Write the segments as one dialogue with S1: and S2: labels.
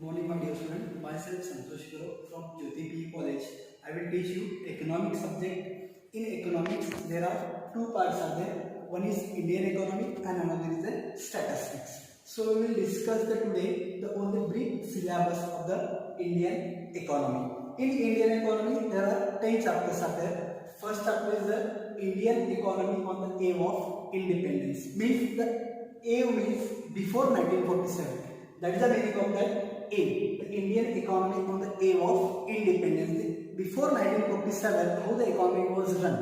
S1: Good morning, my dear student. Myself Santosh Guru from Jyoti PE College. I will teach you economic subject. In economics, there are two parts are there. One is Indian economy and another is the statistics. So we will discuss today the only brief syllabus of the Indian economy. In Indian economy, there are 10 chapters are there. First chapter is the Indian economy on the eve of independence. Means the eve means before 1947. That is the meaning of that eve. The Indian economy on the eve of independence. Before 1947, how the economy was run.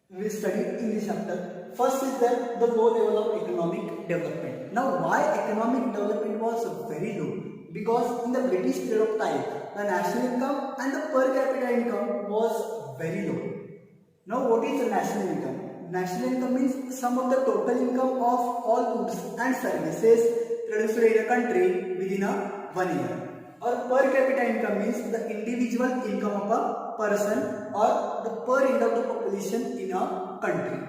S1: We will study in this chapter. First is that the low level of economic development. Now, why economic development was very low? Because in the British period of time, the national income and the per capita income was very low. Now, what is the national income? National income means sum of the total income of all goods and services produced in a country within a 1 year. Or per capita income means the individual income of a person or the per head of the population in a country.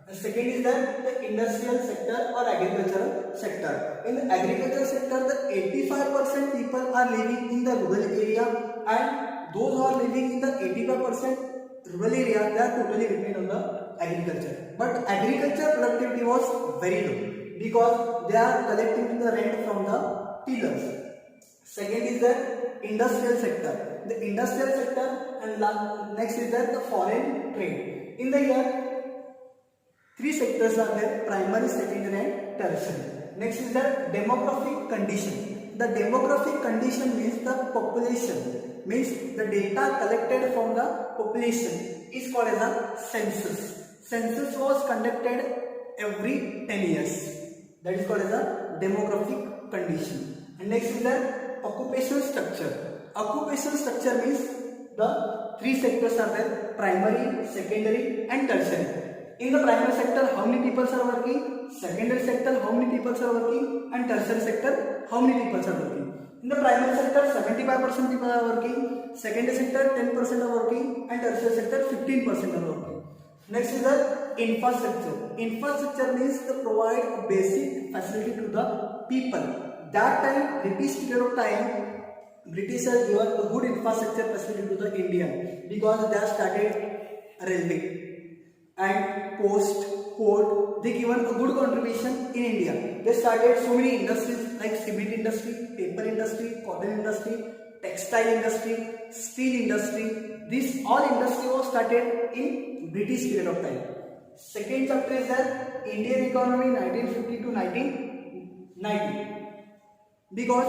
S1: The second is that the industrial sector or agricultural sector. In the agricultural sector, the 85% people are living in the rural area, and those who are living in the 85% rural area, they are totally dependent on the agriculture. But agriculture productivity was very low because they are collecting the rent from the tillers. Second is the industrial sector. The industrial sector, and next is that the foreign trade. In the year, three sectors are there: primary, secondary and tertiary. Next is the demographic condition. The demographic condition means the population, means the data collected from the population is called as a census. Census was conducted every 10 years. That is called as a demographic condition. And next is the occupational structure. Occupational structure means the three sectors are there: primary, secondary and tertiary. In the primary sector, how many people are working? Secondary sector, how many people are working? And tertiary sector, how many people are working? In the primary sector, 75% people are working. Secondary sector, 10% are working. And tertiary sector, 15% are working. Next is the infrastructure. Infrastructure means to provide a basic facility to the people. That time, British period of time, British have given a good infrastructure facility to the India because they have started railway and post, port. They given a good contribution in India. They started so many industries like cement industry, paper industry, cotton industry, textile industry, steel industry. This all industry was started in British period of time. Second chapter is the Indian economy 1950 to 1990 because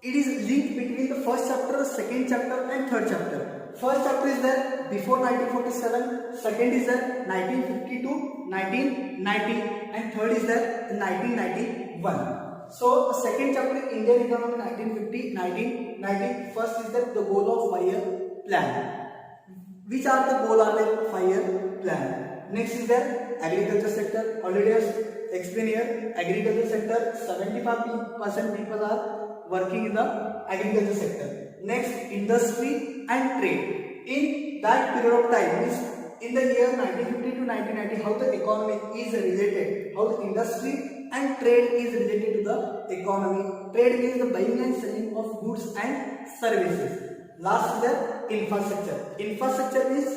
S1: it is linked between the first chapter, second chapter and third chapter. First chapter is there before 1947, second is there 1950 to 1990 and third is there 1991. So the second chapter Indian economy 1950-1990. First is that the goal of 5-year plan. Which are the goal are the 5-year plan? Next is the agriculture sector. Already I explained here. Agriculture sector, 75% people are working in the agriculture sector. Next, industry and trade. In that period of time, means in the year 1950 to 1990, how the economy is related, how the industry and trade is related to the economy. Trade means the buying and selling of goods and services. Last is the infrastructure. Infrastructure means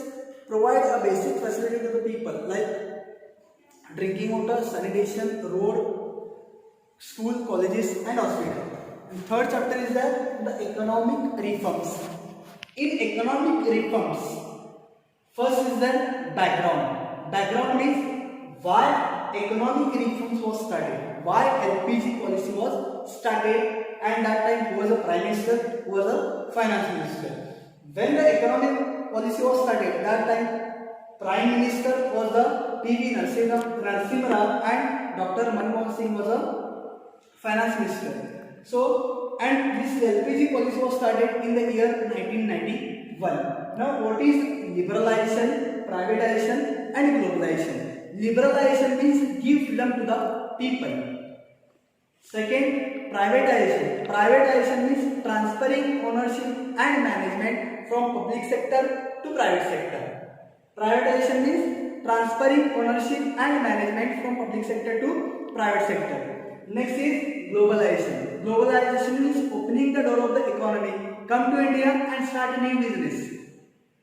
S1: provide a basic facility to the people like drinking water, sanitation, road, school, colleges and hospital. And third chapter is the economic reforms. In economic reforms, first is the background. Background means why economic reforms was started, why LPG policy was started, and that time who was a prime minister, who was a finance minister. When the economic policy was started, that time prime minister was the P.V. Narasimha Rao and Dr. Manmohan Singh was a finance minister. So, and this LPG policy was started in the year 1991. Now, what is liberalization, privatization and globalization? Liberalization means give freedom to the people. Second, privatization. Privatization means transferring ownership and management from public sector to private sector. Privatization means transferring ownership and management from public sector to private sector. Next is globalization. Globalization means opening the door of the economy, come to India and start a new business.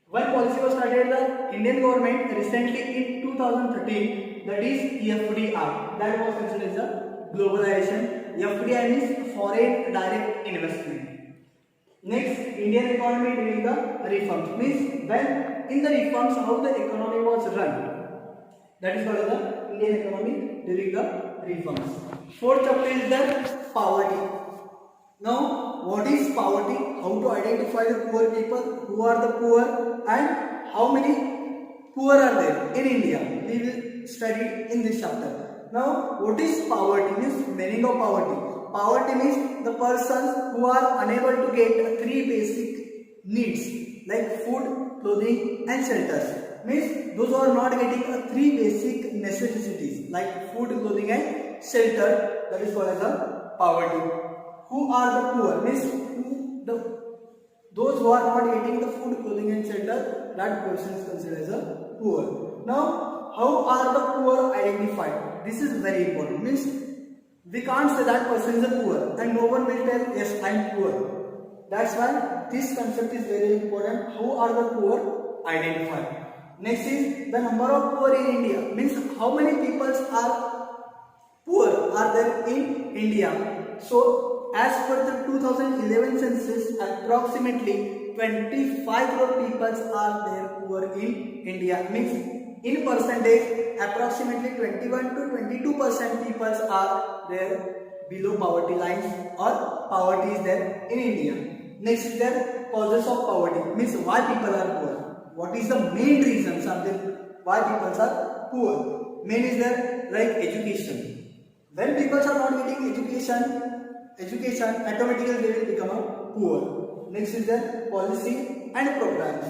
S1: One policy was started by the Indian government recently in 2013, that is FDI. That was considered as a globalization. FDI means foreign direct investment. Next, Indian economy during the reforms, means when in the reforms how the economy was run. That is called the Indian economy during the reforms. Fourth chapter is the poverty. Now, what is poverty? How to identify the poor people? Who are the poor? And how many poor are there in India? We will study in this chapter. Now, what is poverty? Means meaning of poverty. Poverty means the persons who are unable to get three basic needs like food, clothing, and shelters. Means those who are not getting three basic necessities like food, clothing, and shelter. That is called as a poverty. Who are the poor? Means those who are not getting the food, clothing, and shelter. That person is considered as a poor. Now, how are the poor identified? This is very important. Means we can't say that person is a poor and no one will tell yes I am poor. That's why this concept is very important. How are the poor identified? Next is the number of poor in India. Means how many people are poor are there in India. So as per the 2011 census, approximately 25 crore people are there poor in India. Means in percentage, approximately 21 to 22% people are there below poverty lines or poverty is there in India. Next is there causes of poverty. Means why people are poor. What is the main reasons are there why people are poor? Main is there like education. When people are not getting education automatically they will become poor. Next is there policy and programs.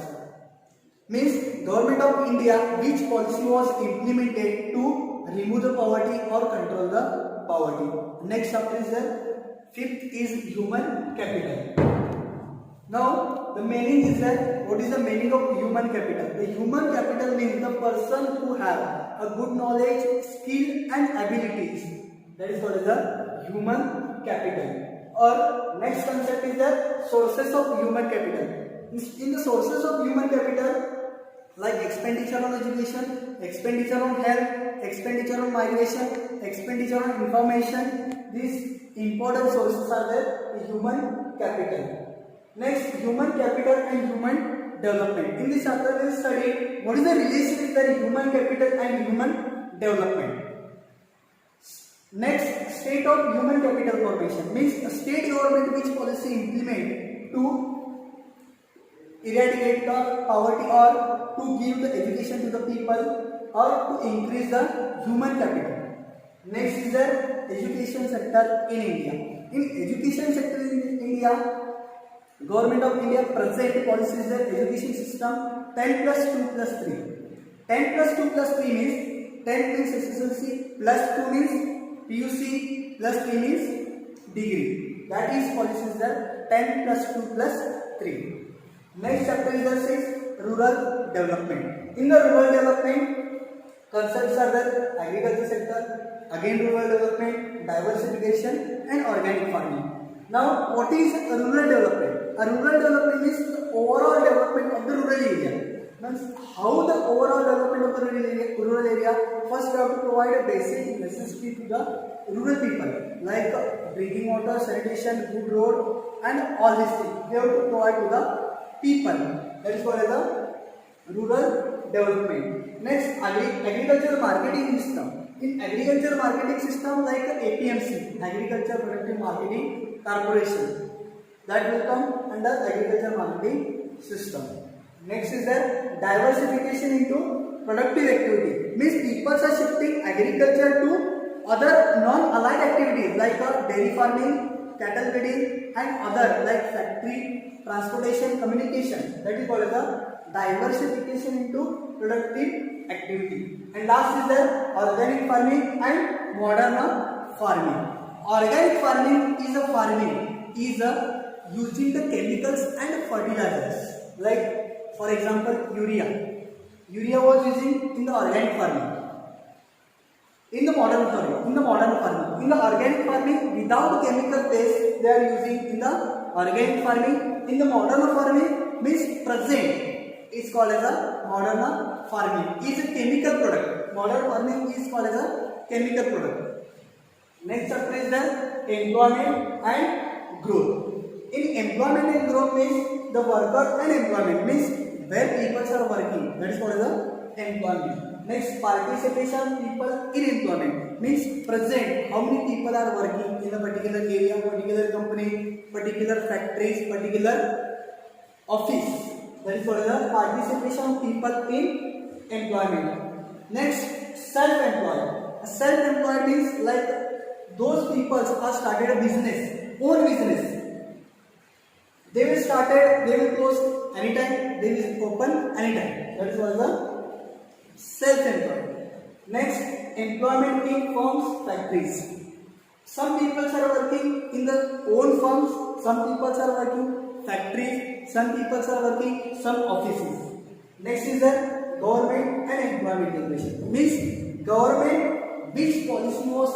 S1: Means government of India which policy was implemented to remove the poverty or control the poverty. Next chapter is there. Fifth is human capital. Now the meaning is that what is the meaning of human capital? The human capital means the person who have a good knowledge, skill and abilities. That is what is the human capital. Or next concept is the sources of human capital. In the sources of human capital, like expenditure on education, expenditure on health, expenditure on migration, expenditure on information, these important sources are the human capital. Next, human capital and human development. In this chapter we will study what is the relation between human capital and human development. Next, state of human capital formation means a state government which policy implement to eradicate the poverty or to give the education to the people or to increase the human capital. Next is the education sector in India. In education sector in India, Government of India present policy is the education system 10 plus 2 plus 3. 10 plus 2 plus 3 means 10 means SSLC plus 2 means PUC plus 3 means degree. That is policy is the 10 plus 2 plus 3. Next chapter is the 6 rural development. In the rural development, concepts are the agriculture sector, again rural development, diversification and organic farming. Now, what is rural development? A rural development is the overall development of the rural area. Means how the overall development of the rural area. First, we have to provide a basic necessity to the rural people, like drinking water, sanitation, good road, and all these things. We have to provide to the people. That is called as the rural development. Next, agricultural marketing system. In agricultural marketing system like APMC, Agriculture Productive Marketing Corporation, that will come under agricultural marketing system. Next is the diversification into productive activity. Means people are shifting agriculture to other non-allied activities like dairy farming, cattle breeding and other like factory, transportation, communication. That is called as the diversification into productive activity. And last is the organic farming and modern farming. Organic farming is using the chemicals and fertilizers. Like for example urea. Urea was using in the organic farming. In the modern farming, in the organic farming, without chemical paste, they are using in the organic farming. In the modern farming, means present is called as a modern farming. Is a chemical product. Modern farming is called as a chemical product. Next chapter is the employment and growth. In employment and growth means the worker and employment means where people are working. That is called as the employment. Next, participation people in employment means present. How many people are working in a particular area, particular company, particular factories, particular office. That is called as participation of people in employment. Next, self-employed. Self-employed means like those people are started a business, own business. They will they will close anytime, they will open anytime. That is called the self-employed. Next, employment in firms, factories. Some people are working in the own firms, some people are working factories, some people are working some offices. Next is the government and employment integration. Means government which policy was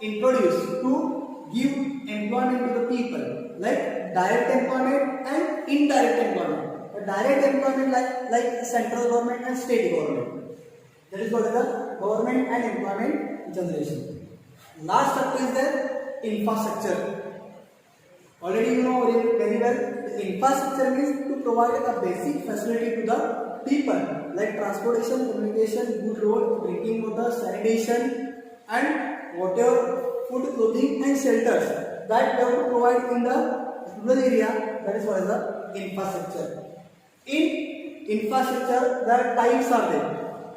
S1: introduced to give employment to the people, like direct employment and indirect employment. The direct employment like central government and state government. That is what is the government and employment generation. Last chapter is the infrastructure. Already you know very well, the infrastructure means to provide a basic facility to the people like transportation, communication, good road, drinking water, sanitation and whatever food, clothing and shelters that we have to provide in the rural area. That is what is the infrastructure. In infrastructure, there are types are there.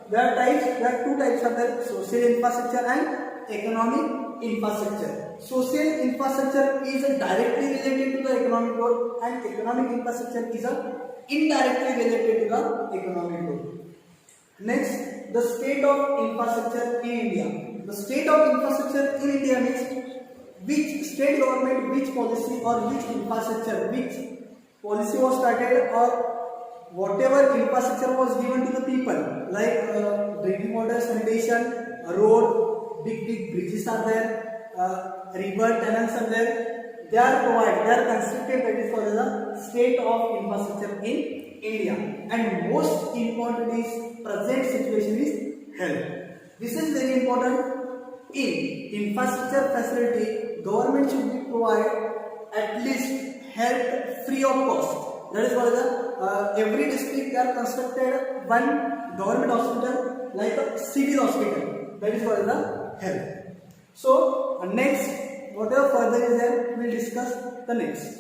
S1: There are two types of the social infrastructure and economic infrastructure. Social infrastructure is directly related to the economic growth and economic infrastructure is indirectly related to the economic growth. Next, the state of infrastructure in India. The state of infrastructure in India means which state government, which policy or which infrastructure, which policy was started or whatever infrastructure was given to the people, like drinking water, sanitation, road, big bridges are there, river tunnels are there. They are provided, they are constructed. That is called the state of infrastructure in India. And most important is present situation is health. This is very important. In infrastructure facility, government should be provide at least health free of cost. That is called the every district they are constructed one government hospital like a civil hospital. That is called the health. So next, whatever further is there, we will discuss the next.